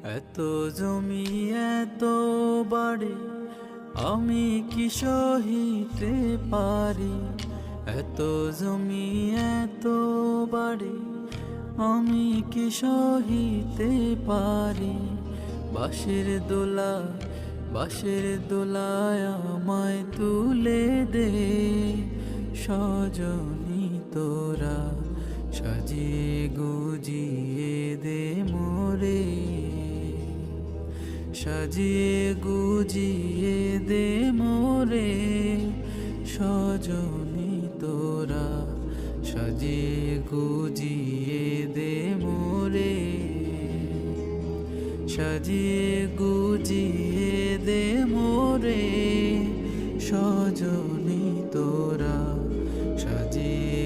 এত জমি এত বাড়ি আমি কি সহিতে পারি। এত জমি এত বাড়ি আমি কি সহিতে পারি। বাঁশের দোলায় আমায় তুলে দে সজনী তোরা, সাজিয়ে গুজিয়ে দে মোরে, সাজিয়ে গুজিয়ে দে মোরে সজনী তোরা, সাজিয়ে গুজিয়ে দে মোরে, সাজিয়ে গুজিয়ে দে মোরে সজনী তোরা, সাজিয়ে